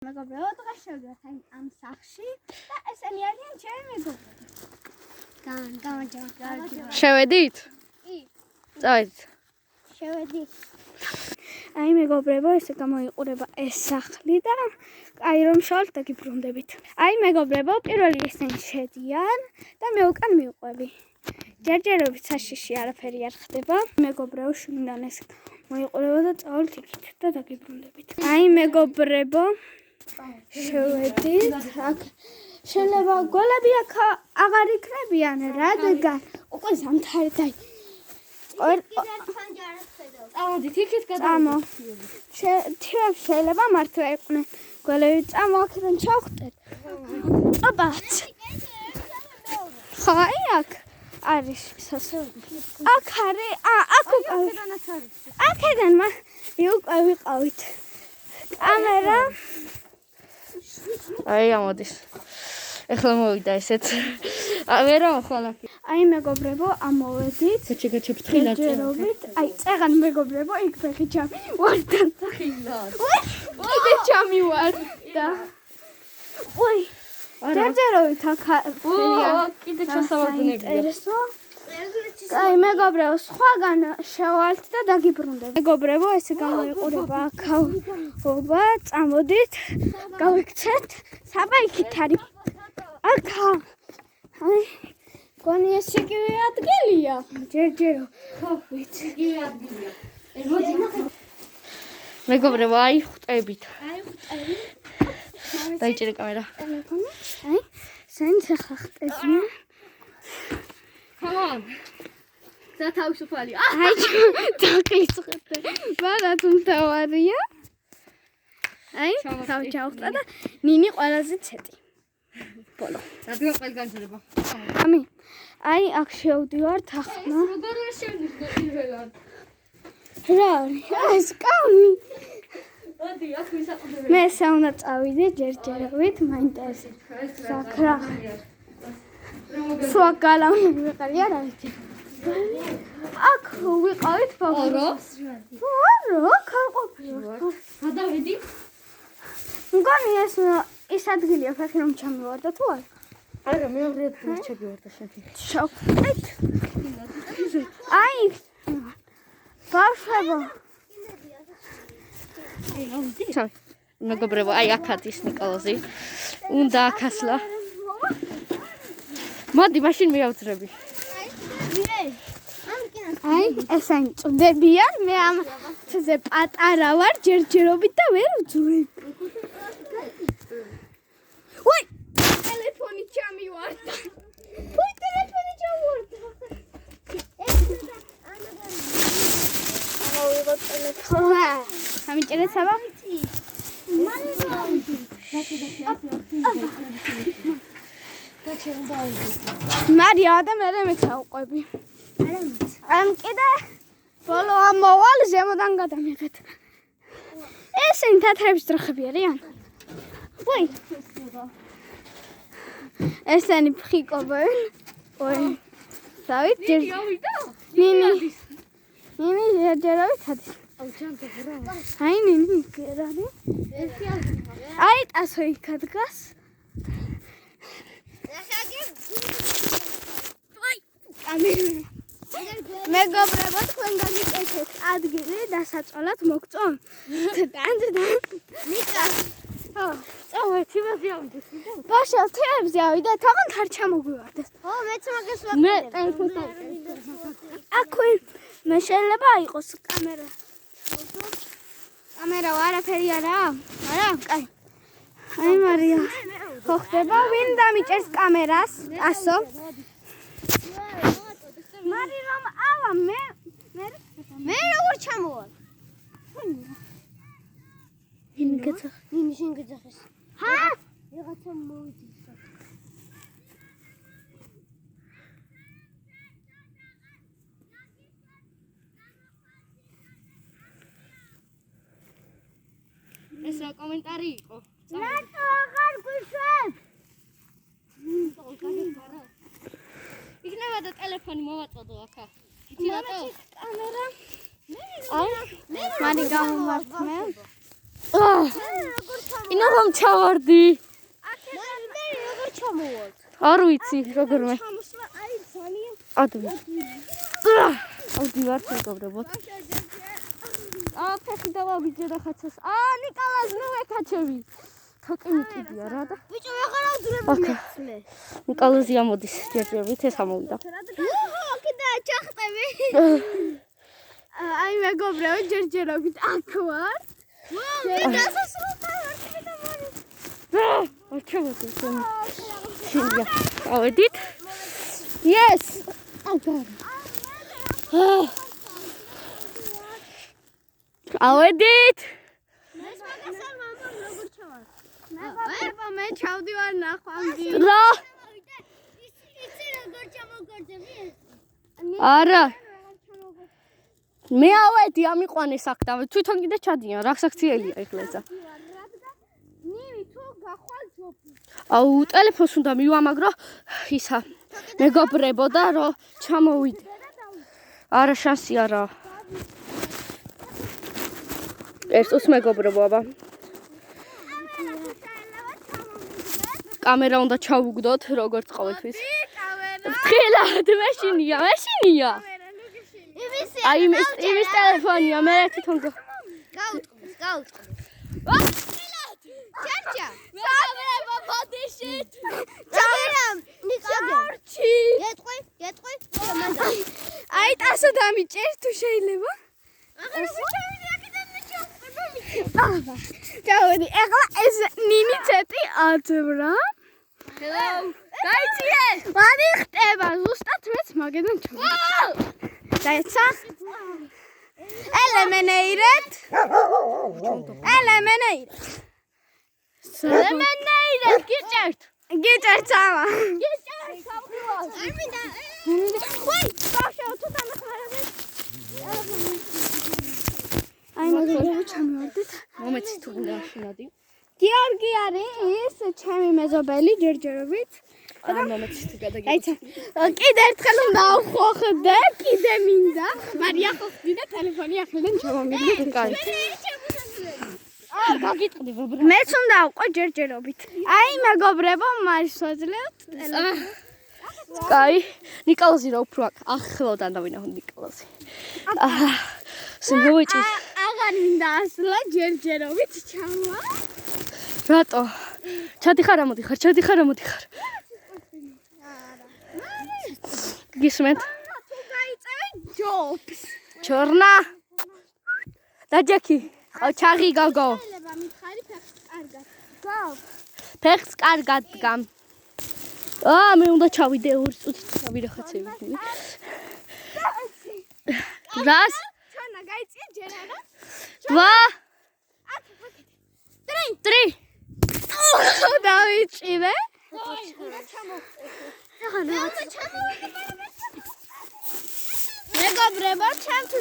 მეგობრებო, დღეს შევდივართ ამ სახლში და ესენი არიან ჩემი მეგობრები. გამარჯობა. შევედით? კი. წავედით. შევედით. აი მეგობრებო, ესე გამოიყურება ეს სახლი და აი რომ შევთ დაგიბრუნდებით. აი მეგობრებო, პირველი ესენი შედიან და მე უკან მივყვები. ჯერჯერობით საშიში არაფერი არ ხდება. მეგობრებო, შვილიდან ეს მოიყურება და წავალთ იქით და დაგიბრუნდებით. აი მეგობრებო, შევედით. აქ შეიძლება გოლები აქ აღარ იქნებიან, რადგან უკვე ზამთარი და წავედით იქით გადავიდეთ. შეიძლება მართლა იყვნენ გოლები, წამო აქედან ჩავხტეთ. აბათ. ხაი აქ არის სასწაული. აქ არის, აქ აქედან უკვე ვიყავით. კამერა. აი ამოდის. ეხლა მოვიდა ესეც. მე რა ხვალა. აი მეგობრებო, ამოვედით. გაჩეგაჩე ფრთხილად. ჯერობით. აი წეღან მეგობრებო, იქ ფეხი ჯამი ვარ და ფრთხილად. კიდე ჯამი ვარ და ой. ჯერჯერობით აქ კიდე ჩასავარდნებია. აი მეგობრებო, სხვაგან შევალთ და დაგიბრუნდებით. მეგობრებო, ესე გამოიყურება აქაობა, წამოდით, გავიქცეთ. საბა იქით არის. აქა. აი გონი ეს იგივე ადგილია. ჯერჯერო. ხო, ვიცი. იგივე ადგილია. მეგობრებო, აი ხვტებით. აი ხვტები. დაიჭერე კამერა. ტელეფონი. აი, სენც ახლა ხტებია. Come on. და თავისუფალი. აი, დაგიწყდე. ბადა თუმთავარია. აი, თავჩავხტა და ნინი ყველაზე ცეტი. ბოლო. რადგან ყველგან ძლება. ამი. აი, აქ შევდივართ ახლა. როგორ ვერ შევდივარ პირველად? რა არის? ეს კამი. მოდი, აქ ვისაუბრებ. მე საუნდა წავიდე ჯერჯერობით, მაინტერესებს. საკრა. სვა გალავი ვიყარია რა ვიცი. აქ ვიყავით ბაბუს. რა? ხარყოფილი. გადავედი? მგონი ეს ადგილია ფეხი რომ ჩამივარდა თუ არა? არა, მეორე ადგილას ჩაგივარდა შენ. შევხვდით. აი. ბავშვებო. მეგობრებო, აი აქ არის ნიკოლოზი. უნდა აქასლა. მოდი, მაშინ მივავძრები. აი, ესენი წვდებიან, მე ამ ცეზე პატარა ვარ, ჯერჯერობით და ვერ ვძვრებ. უი! ტელეფონი ჩამივარდა. უი, ტელეფონი ჩამივარდა. ამოვიღო ტელეფონი. ამიჭერე საბა? მარია და მე ჩავყვები. ამ კიდე ბოლო ამოვალ ზემოდან გადამიღეთ. ესენი თათრების დროხები არიან. უი. ესენი ფხიკობენ. უი. დავით ნინი. ნინი ჯერჯერობით არის. აი ნინი გერარი. აი ტასო იქ დგას. მეგობრებო, თქვენ გაგიკეთეთ ადგილი დასაწოლად მოგწონ? მიკა. ხო, წავედი ვაზიავდეთ. ბაშა, თეებზე ავიდეთ, აღარ არ ჩამოგვივარდეს. ხო, მეც მაგას ვაკეთებ. მე ტელეფონს აქვე მე შეიძლება იყოს კამერა. კამერა არაფერი არა? არა, კაი. აი მარია. ხო ხდება, ვინ დამიჭერს კამერას? ასო. მარი რომ ავა მე როგორ ჩამოვალ? ნინი გეძახ. ნინი შენ გეძახეს. ჰა? რაღაცა მოვიძახ. ეს რა კომენტარი იყო? რატო აღარ გვიშვებ? იქნება და ტელეფონი მოვაწოდო აქა. იცი რატო? კამერა. აი, მარი გამომართმე. ინა რომ ჩავარდი. მე როგორ ჩამოვარ? არ ვიცი, როგორმე. ჩამოსვლა აი ძალიან. ადვი. აუდი ვარ მეგობრებო. ფეხი დავაბიჯე და ხაცას. ნიკოლას ნუ ეკაჩები. თოკი მიყიდია რა და. ბიჭო, აღარ ავძრები მე. ნიკოლოზი ამოდის ჯერჯერობით ეს ამოვიდა. კიდე ჩახტები. აი მეგობრებო, ჯერჯერობით აქ ვარ. მე დასასრულდა ვარ და მორი. არ ჩავედი. შინია. ავედით. Yes. აგარ. ავედით. მე ჩავდივარ ნახვამდი. რა? არა. მე ავედი ამიყვანე საქმე. თვითონ კიდე ჩადიან. რა საქციელია ეხლა ესა? ნივი თუ გახვალ ჯობი. აუ, ტელეფონს უნდა მივამაგრო ისა. მეგობრებო და რომ ჩამოვიდე. არა შანსი არა. ერთს მეგობრებო აბა. კამერა უნდა ჩავუგდოთ როგორც ყოველთვის. ფრთხილად მეშინია. აი იმის ტელეფონია, მე თვითონ გაუტყვის. ჩარჩა. მეგობრებო, ბოდიშით. ჩავერამ. ნიკარჩი. გეტყვი. აი ტასო დამიჭერს თუ შეიძლება. აღარ ჩავიდი აქედან მეჩავ. ჩავედი. ეხლა ეს ნინი ცეტი აწევრა. Hello. გაიციე. მარი ხტება ზუსტად მეც მაგედან ჩავედი. დაეცა. ელემენეირეთ. ელემენეირეთ გიჭერთ. გიჭერთ ამა. გიჭერთ სამყაროს. არ მინდა. ვაი, ბავშვო, თუ დამახმარებენ. აი მოგებო ჩამოვარდეთ. მომეცი თუ უნდა შინადი. გიორგი არის ჩემი მეზობელი ჯერჯერობით. არა მომეცი თუ გადაგიწყო. აიცა. კიდე ერთხელ უნდა ავხვახდე, კიდე მინდა. მარია ხოხდი და ტელეფონი ახლიდან ჩამომიგდე. კაი. გაგიტყდი ვებრა. მეც უნდა ავყო ჯერჯერობით. აი მეგობრებო, მარის ვაძლევთ ტელეფონს. კაი. ნიკოლოზი რა უფრო ახლოდან დავინახო ნიკოლოზი. სიმბოჭი. აღარ მინდა ასლა ჯერჯერობით ჩავა. რატო? ჩადიხარ ამოდიხარ. გისმენთ? თუ გაიწევი ჯობს. ჩორნა. დაჯექი. ჩაღი გოგო. შეიძლება მითხარი ფეხს კარგად. გავ. ფეხს კარგად დგამ. მე უნდა ჩავიდე 2 წუთი ჩავირახაცები. რას? ჩანა გაიწია ჯერ არა? 2 3 დავიჭირე. მეგობრებო, ჩემთვის